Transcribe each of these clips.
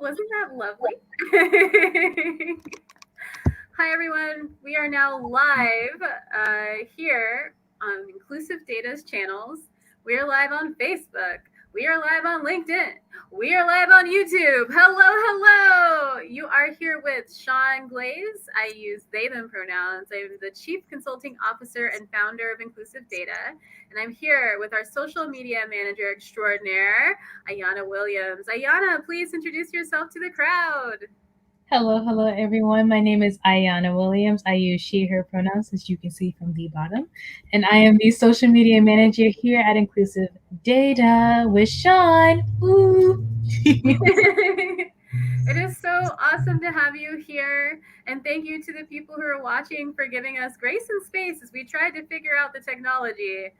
wasn't that lovely? Hi, everyone. We are now live here on Inclusive Data's channels. We are live on Facebook. We are live on LinkedIn. We are live on YouTube. Hello, hello. You are here with Sean Glaze. I use they, them pronouns. I'm the Chief Consulting Officer and founder of Inclusive Data. And I'm here with our social media manager extraordinaire, Ayana Williams. Ayana, please introduce yourself to the crowd. Hello, everyone. My name is Ayana Williams. I use she, her pronouns, as you can see from the bottom. And I am the social media manager here at Inclusive Data with Sean. Woo! It is so awesome to have you here. And thank you to the people who are watching for giving us grace and space as we tried to figure out the technology.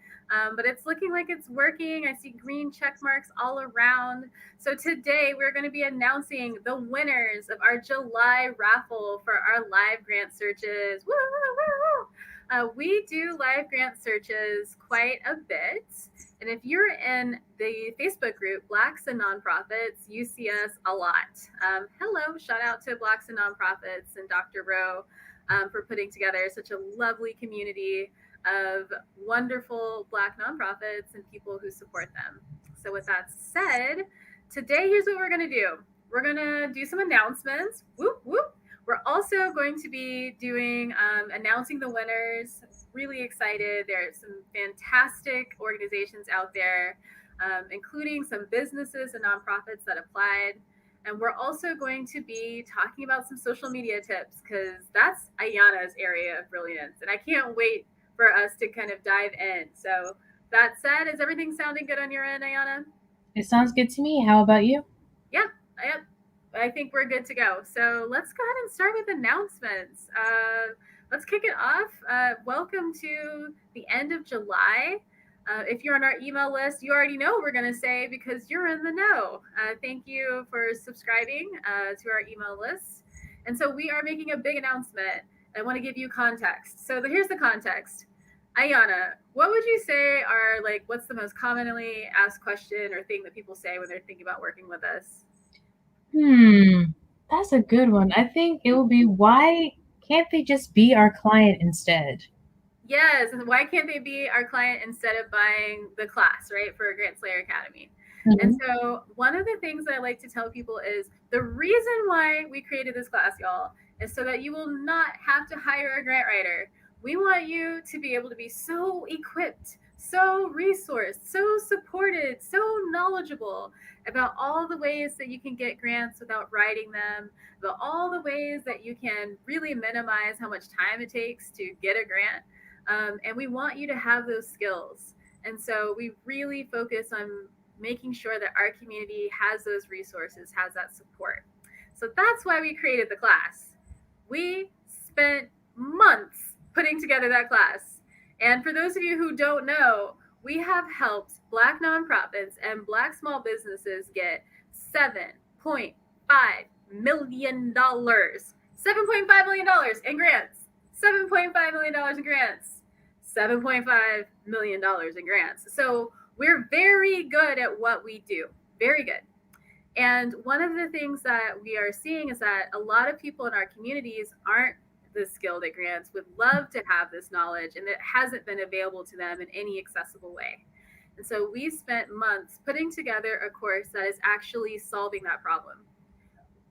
But it's looking like it's working. I see green check marks all around. So today we're going to be announcing the winners of our July raffle for our live grant searches. Woo, woo, woo, woo. We do live grant searches quite a bit. And if you're in the Facebook group, Blacks and Nonprofits, you see us a lot. Hello, shout out to Blacks and Nonprofits and Dr. Rowe for putting together such a lovely community of wonderful Black nonprofits and people who support them. So with that said, today here's what we're going to do. We're going to do some announcements. Whoop, whoop. We're also going to be doing announcing the winners. Really excited. There are some fantastic organizations out there, including some businesses and nonprofits that applied. And we're also going to be talking about some social media tips because that's Ayana's area of brilliance. And I can't wait for us to kind of dive in. So, that said, is everything sounding good on your end, Ayana? It sounds good to me. How about you? Yeah, I think we're good to go. So let's go ahead and start with announcements. Let's kick it off. Welcome to the end of July. If you're on our email list, you already know what we're going to say because you're in the know. Thank you for subscribing to our email list. And so we are making a big announcement. I want to give you context. So here's the context. Ayana, what would you say are what's the most commonly asked question or thing that people say when they're thinking about working with us? That's a good one. I think it will be why can't they just be our client instead? Yes, and why can't they be our client instead of buying the class, right, for Grant Slayer Academy? And Mhm. so one of the things that I like to tell people is the reason why we created this class, y'all, is so that you will not have to hire a grant writer. We want you to be able to be so equipped, so resourced, so supported, so knowledgeable about all the ways that you can get grants without writing them, about all the ways that you can really minimize how much time it takes to get a grant. And we want you to have those skills. And so we really focus on making sure that our community has those resources, has that support. So that's why we created the class. We spent months putting together that class. And for those of you who don't know, we have helped Black nonprofits and Black small businesses get $7.5 million. $7.5 million in grants. $7.5 million in grants. $7.5 million in grants. So we're very good at what we do. Very good. And one of the things that we are seeing is that a lot of people in our communities aren't the skilled at grants, would love to have this knowledge, and it hasn't been available to them in any accessible way. And so we spent months putting together a course that is actually solving that problem.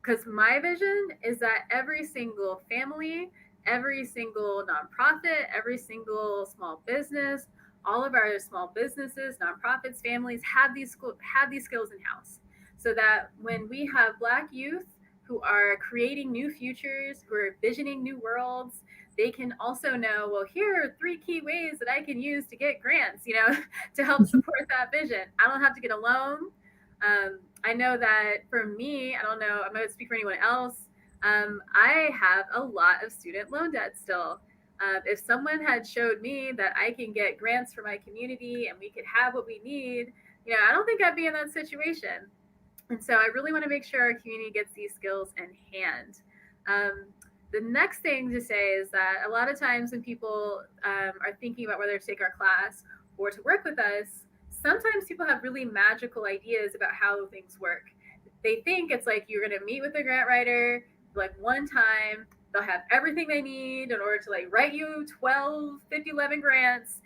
Because my vision is that every single family, every single nonprofit, every single small business, all of our small businesses, nonprofits, families have these skills in house, so that when we have Black youth who are creating new futures, who are visioning new worlds, they can also know, well, here are 3 key ways that I can use to get grants, to help support that vision. I don't have to get a loan. I know that for me, I don't know, I'm going to speak for anyone else. I have a lot of student loan debt still. If someone had showed me that I can get grants for my community and we could have what we need, I don't think I'd be in that situation. And so I really want to make sure our community gets these skills in hand. The next thing to say is that a lot of times when people are thinking about whether to take our class or to work with us, sometimes people have really magical ideas about how things work. they think it's like you're going to meet with the grant writer like one time. They'll have everything they need in order to like write you 12, 50, 11 grants.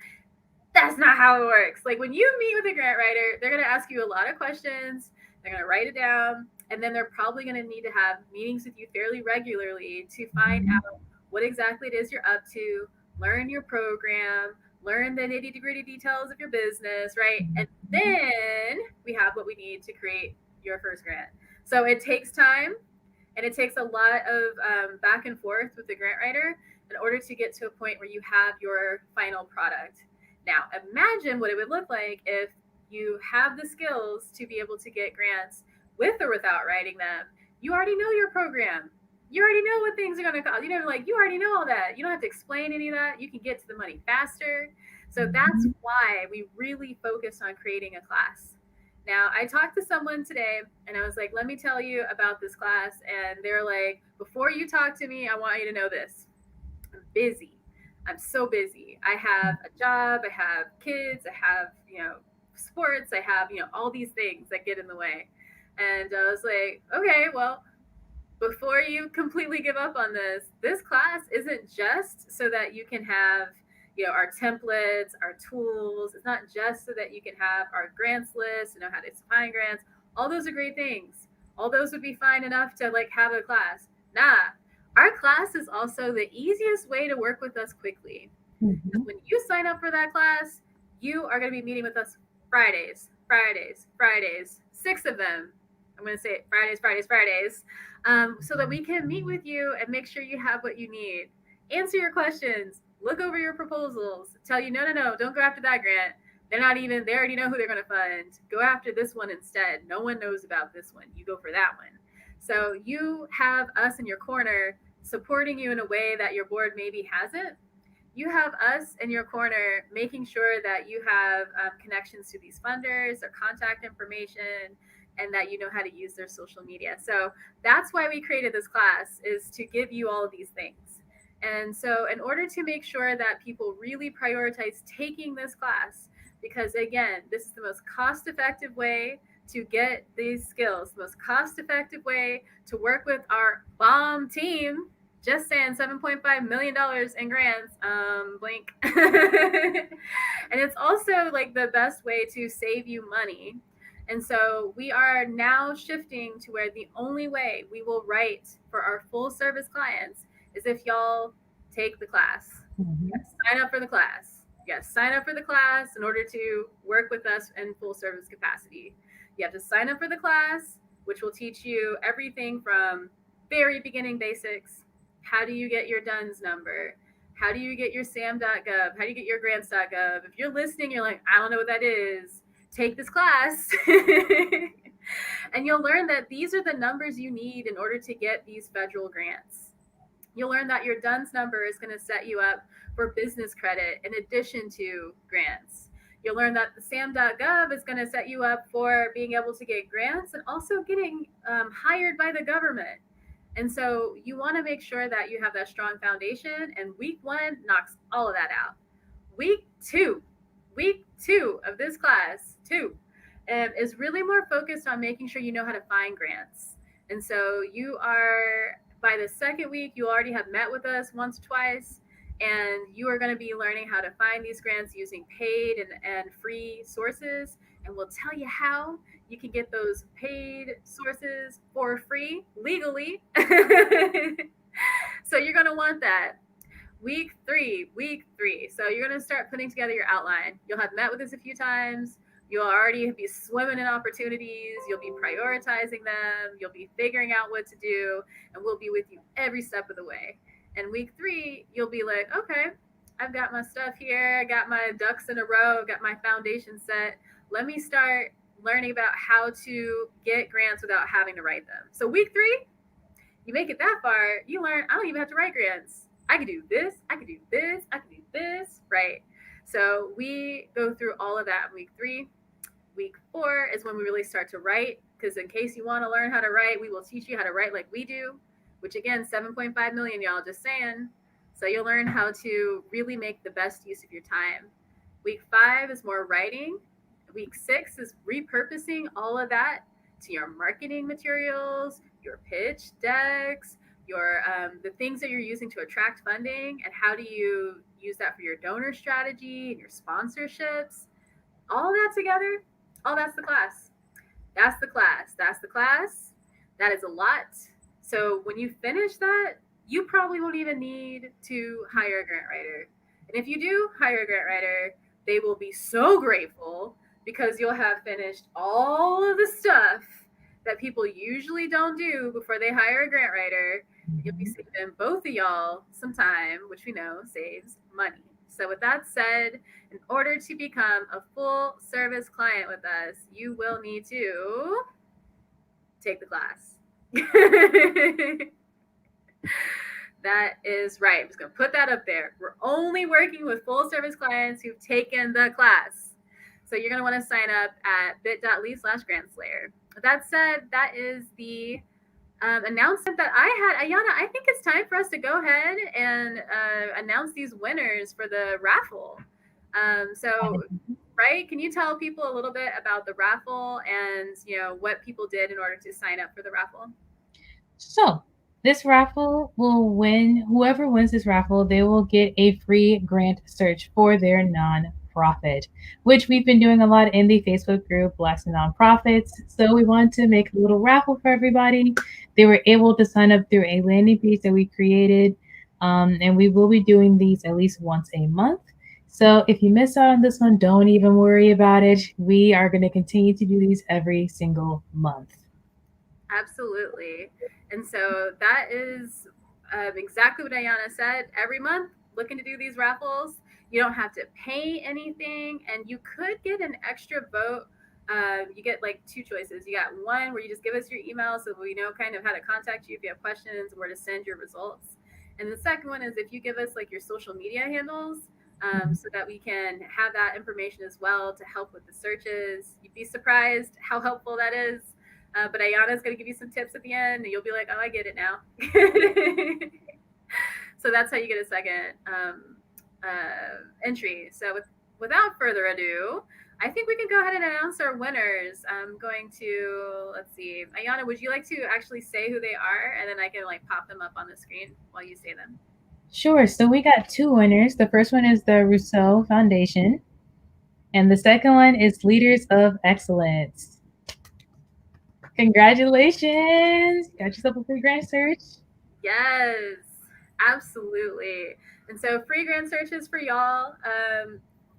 That's not how it works. Like when you meet with a grant writer, they're going to ask you a lot of questions. They're going to write it down. And then they're probably going to need to have meetings with you fairly regularly to find out what exactly it is you're up to, learn your program, learn the nitty gritty details of your business, right? And then we have what we need to create your first grant. So it takes time and it takes a lot of back and forth with the grant writer in order to get to a point where you have your final product. Now, imagine what it would look like if you have the skills to be able to get grants with or without writing them. You already know your program. You already know what things are going to cost. Like you already know all that. You don't have to explain any of that. You can get to the money faster. So that's why we really focus on creating a class. Now, I talked to someone today and I was like, let me tell you about this class. And they're like, before you talk to me, I want you to know this. I'm busy. I'm so busy. I have a job, I have kids, I have, sports, I have, all these things that get in the way. And I was like, okay, well, before you completely give up on this class isn't just so that you can have, our templates, our tools. It's not just so that you can have our grants list, know how to find grants. All those are great things. All those would be fine enough to like have a class. Nah, our class is also the easiest way to work with us quickly. Mm-hmm. When you sign up for that class, you are going to be meeting with us Fridays, 6 of them. I'm going to say it, Fridays, so that we can meet with you and make sure you have what you need. Answer your questions, look over your proposals, tell you, no, don't go after that grant. They already know who they're going to fund. Go after this one instead. No one knows about this one. You go for that one. So you have us in your corner supporting you in a way that your board maybe hasn't. You have us in your corner making sure that you have connections to these funders, their contact information, and that you know how to use their social media. So that's why we created this class, is to give you all of these things. And so in order to make sure that people really prioritize taking this class, because again, this is the most cost-effective way to get these skills, the most cost-effective way to work with our bomb team. Just saying, $7.5 million in grants, blink. And it's also like the best way to save you money. And so we are now shifting to where the only way we will write for our full service clients is if y'all take the class. Mm-hmm. Sign up for the class. Yes, sign up for the class in order to work with us in full service capacity. You have to sign up for the class, which will teach you everything from very beginning basics. How do you get your DUNS number? How do you get your SAM.gov? How do you get your grants.gov? If you're listening, you're like, I don't know what that is. Take this class. And you'll learn that these are the numbers you need in order to get these federal grants. You'll learn that your DUNS number is going to set you up for business credit in addition to grants. You'll learn that the SAM.gov is going to set you up for being able to get grants and also getting hired by the government. And so you want to make sure that you have that strong foundation, and week 1 knocks all of that out. Week two of this class, is really more focused on making sure you know how to find grants. And so you are, by the second week, you already have met with us once, twice, and you are going to be learning how to find these grants using paid and free sources. And we'll tell you how you can get those paid sources for free legally. So you're going to want that. Week three. So you're going to start putting together your outline. You'll have met with us a few times. You'll already be swimming in opportunities. You'll be prioritizing them. You'll be figuring out what to do. And we'll be with you every step of the way. And week 3, you'll be like, okay, I've got my stuff here. I got my ducks in a row. I've got my foundation set. Let me start learning about how to get grants without having to write them. So week 3, you make it that far, you learn, I don't even have to write grants. I can do this, I can do this, I can do this, right? So we go through all of that in week 3. Week 4 is when we really start to write, because in case you want to learn how to write, we will teach you how to write like we do, which again, 7.5 million, y'all, just saying. So you'll learn how to really make the best use of your time. Week 5 is more writing. Week 6 is repurposing all of that to your marketing materials, your pitch decks, your the things that you're using to attract funding, and how do you use that for your donor strategy and your sponsorships. All that together, oh, that's the class. That's the class. That's the class. That is a lot. So when you finish that, you probably won't even need to hire a grant writer. And if you do hire a grant writer, they will be so grateful because you'll have finished all of the stuff that people usually don't do before they hire a grant writer. You'll be saving both of y'all some time, which we know saves money. So, with that said, in order to become a full service client with us, you will need to take the class. That is right. I'm just going to put that up there. We're only working with full service clients who've taken the class. So you're going to want to sign up at bit.ly/grantslayer. With that said, that is the announcement that I had. Ayana, I think it's time for us to go ahead and announce these winners for the raffle. So, right, can you tell people a little bit about the raffle and what people did in order to sign up for the raffle? So this raffle will win. Whoever wins this raffle, they will get a free grant search for their nonprofit, which we've been doing a lot in the Facebook group Blacks and Nonprofits. So we want to make a little raffle for everybody. They were able to sign up through a landing page that we created, and we will be doing these at least once a month. So if you miss out on this one, don't even worry about it. We are going to continue to do these every single month. Absolutely. And so that is exactly what Ayana said. Every month, looking to do these raffles. You don't have to pay anything, and you could get an extra vote. You get like two choices. You got one where you just give us your email so we know kind of how to contact you if you have questions, where to send your results. And the second one is if you give us like your social media handles, so that we can have that information as well to help with the searches. You'd be surprised how helpful that is. But Ayana's going to give you some tips at the end, and you'll be like, oh, I get it now. So that's how you get a second entry. So without further ado, I think we can go ahead and announce our winners. I'm going to, let's see. Ayana, would you like to actually say who they are? And then I can like pop them up on the screen while you say them. Sure. So we got two winners. The first one is the Rousseau Foundation, and the second one is Leaders of Excellence. Congratulations! Got yourself a free grant search. Yes, absolutely. And so free grant searches for y'all.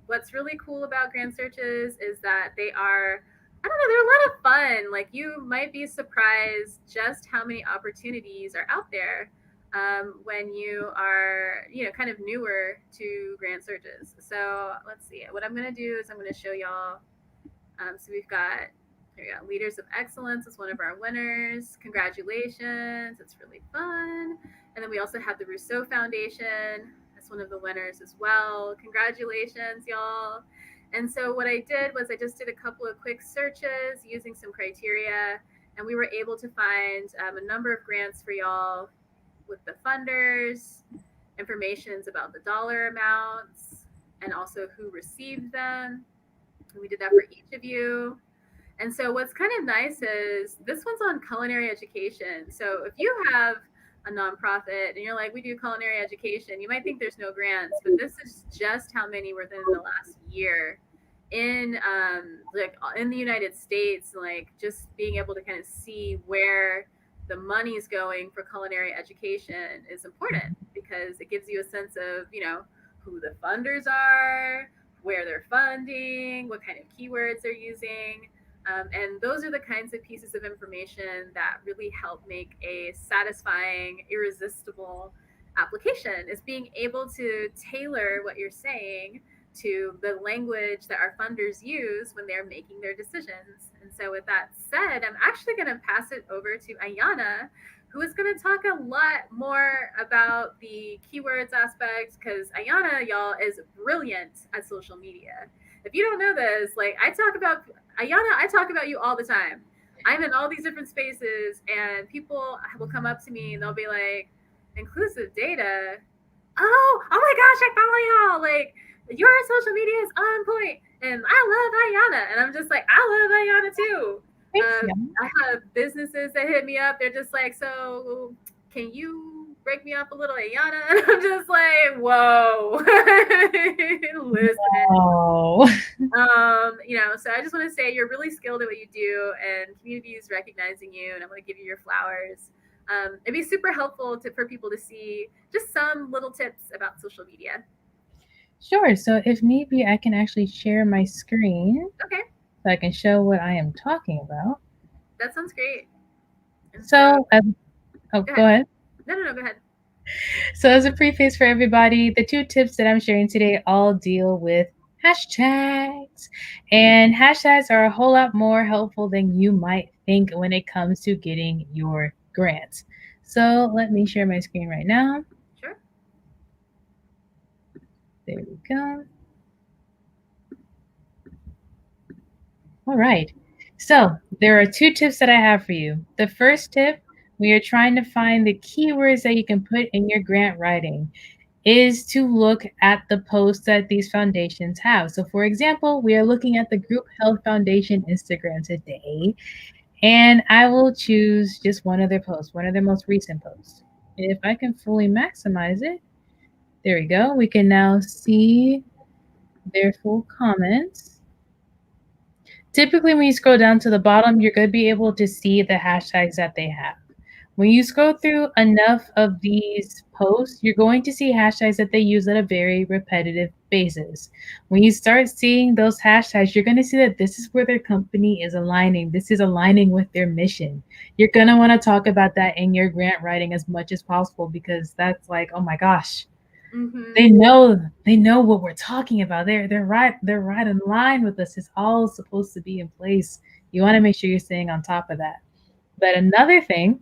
What's really cool about grant searches is that they are, I don't know, they're a lot of fun. Like you might be surprised just how many opportunities are out there when you are, kind of newer to grant searches. So let's see. What I'm going to do is I'm going to show y'all. So we've got, there you go, Leaders of Excellence is one of our winners. Congratulations. It's really fun. And then we also have the Rousseau Foundation. That's one of the winners as well. Congratulations, y'all. And so what I did was I just did a couple of quick searches using some criteria, and we were able to find a number of grants for y'all with the funders, informations about the dollar amounts, and also who received them. And we did that for each of you. And so what's kind of nice is this one's on culinary education. So if you have a nonprofit and you're like, we do culinary education, you might think there's no grants, but this is just how many within the last year in in the United States, like just being able to kind of see where the money's going for culinary education is important because it gives you a sense of, who the funders are, where they're funding, what kind of keywords they're using. And those are the kinds of pieces of information that really help make a satisfying, irresistible application, is being able to tailor what you're saying to the language that our funders use when they're making their decisions. And so with that said, I'm actually going to pass it over to Ayana, who is going to talk a lot more about the keywords aspect, because Ayana, y'all, is brilliant at social media. If you don't know this, like I talk about you all the time. I'm in all these different spaces and people will come up to me and they'll be like, inclusive data? Oh my gosh, I follow y'all. Like your social media is on point and I love Ayana. And I'm just like, I love Ayana too. Thanks, yeah. I have businesses that hit me up. They're just like, so can you break me up a little, Ayana? And I'm just like, whoa, listen. Oh, So I just want to say you're really skilled at what you do, and community is recognizing you, and I want to give you your flowers. It'd be super helpful for people to see just some little tips about social media. sure. So if need be, I can actually share my screen Okay, so I can show what I am talking about. that sounds great. And so, So, oh, go go ahead. ahead. No, go ahead. So, as a preface for everybody, the 2 tips that I'm sharing today all deal with hashtags. And hashtags are a whole lot more helpful than you might think when it comes to getting your grants. So, let me share my screen right now. Sure. There we go. All right. So, there are 2 tips that I have for you. The first tip, we are trying to find the keywords that you can put in your grant writing, is to look at the posts that these foundations have. So, for example, we are looking at the Group Health Foundation Instagram today, and I will choose just one of their posts, one of their most recent posts. If I can fully maximize it, there we go. We can now see their full comments. Typically, when you scroll down to the bottom, you're going to be able to see the hashtags that they have. When you scroll through enough of these posts, you're going to see hashtags that they use on a very repetitive basis. When you start seeing those hashtags, you're going to see that this is where their company is aligning. This is aligning with their mission. You're going to want to talk about that in your grant writing as much as possible, because that's like, oh my gosh, Mm-hmm. they know what we're talking about. They're right in line with us. It's all supposed to be in place. You want to make sure you're staying on top of that. But another thing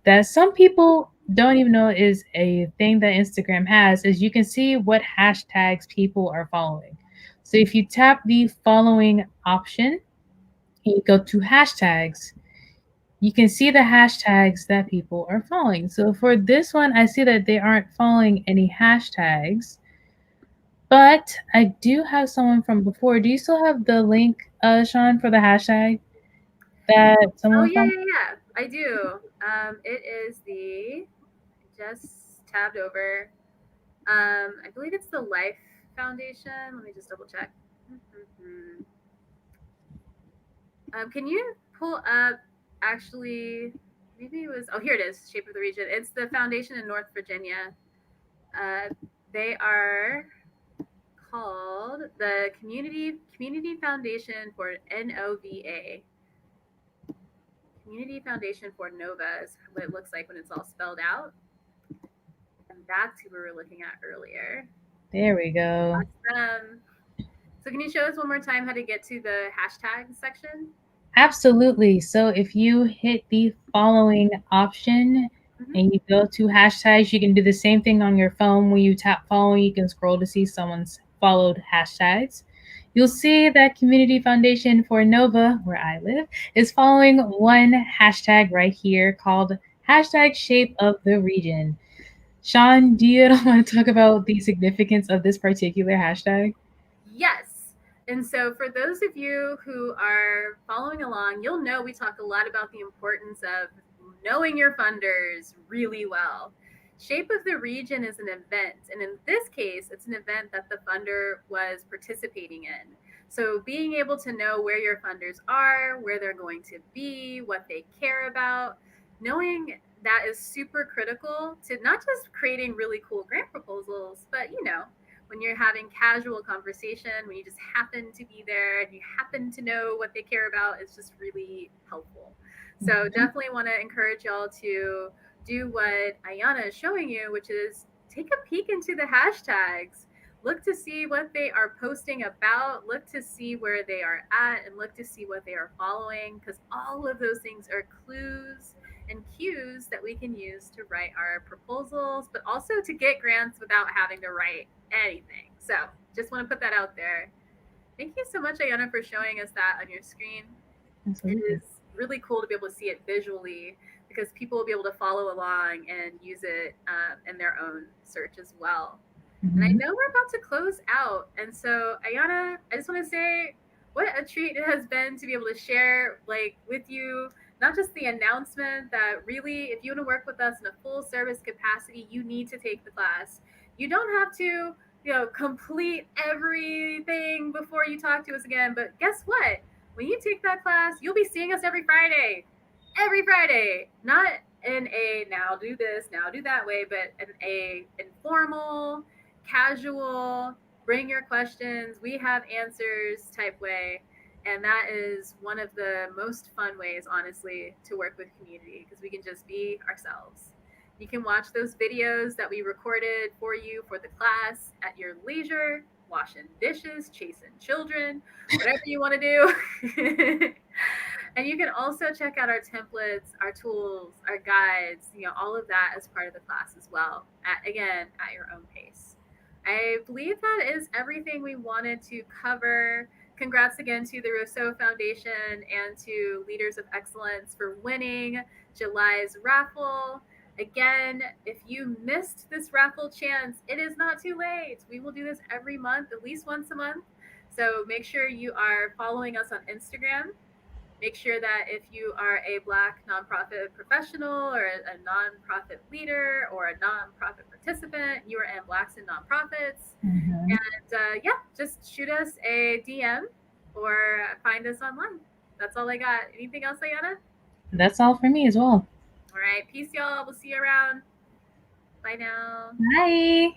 that some people don't even know is a thing that Instagram has is you can see what hashtags people are following. So if you tap the following option and you go to hashtags, you can see the hashtags that people are following. So for this one, I see that they aren't following any hashtags, but I do have someone from before. Do you still have the link, Sean, for the hashtag that Oh someone yeah, found? yeah, yeah. I do. It is just tabbed over. I believe it's the Life Foundation. Let me just double check. Mm-hmm. Can you pull up actually? Maybe it was. Oh, here it is. Shape of the Region. It's the foundation in North Virginia. They are called the Community Foundation for NOVA. Community Foundation for Nova is what it looks like when it's all spelled out. And that's who we were looking at earlier. There we go. So can you show us one more time how to get to the hashtag section? Absolutely. So if you hit the following option and you go to hashtags, you can do the same thing on your phone. When you tap following, you can scroll to see someone's followed hashtags. You'll see that Community Foundation for Nova, where I live, is following one hashtag right here called hashtag Shape of the Region. Sean, do you want to talk about the significance of this particular hashtag? Yes. And so, for those of you who are following along, you'll know we talk a lot about the importance of knowing your funders really well. Shape of the Region is an event, and in this case, it's an event that the funder was participating in. So, being able to know where your funders are, where they're going to be, what they care about, knowing that is super critical to not just creating really cool grant proposals, but when you're having casual conversation, when you just happen to be there and you happen to know what they care about, it's just really helpful. So definitely want to encourage y'all to do what Ayana is showing you, which is take a peek into the hashtags. Look to see what they are posting about, look to see where they are at, and look to see what they are following, because all of those things are clues and cues that we can use to write our proposals, but also to get grants without having to write anything. So just want to put that out there. Thank you so much, Ayana, for showing us that on your screen. Absolutely. It is really cool to be able to see it visually, because people will be able to follow along and use it in their own search as well. And I know we're about to close out. And so, Ayana, I just want to say what a treat it has been to be able to share like with you not just the announcement that really if you want to work with us in a full service capacity, you need to take the class. You don't have to, complete everything before you talk to us again, but guess what? When you take that class, you'll be seeing us every Friday. Every Friday. Not in a now do this, now do that way, but in a informal, casual, bring your questions, we have answers type way. And that is one of the most fun ways, honestly, to work with community because we can just be ourselves. You can watch those videos that we recorded for you for the class at your leisure, washing dishes, chasing children, whatever you want to do. And you can also check out our templates, our tools, our guides, all of that as part of the class as well. Again, at your own pace. I believe that is everything we wanted to cover. Congrats again to the Rousseau Foundation and to Leaders of Excellence for winning July's raffle. Again, if you missed this raffle chance, it is not too late. We will do this every month, at least once a month. So make sure you are following us on Instagram. Make sure that if you are a Black nonprofit professional or a nonprofit leader or a nonprofit participant, you are in Blacks in Nonprofits. Mhm. And just shoot us a DM or find us online. That's all I got. Anything else, Ayana? That's all for me as well. All right. Peace, y'all. We'll see you around. Bye now. Bye.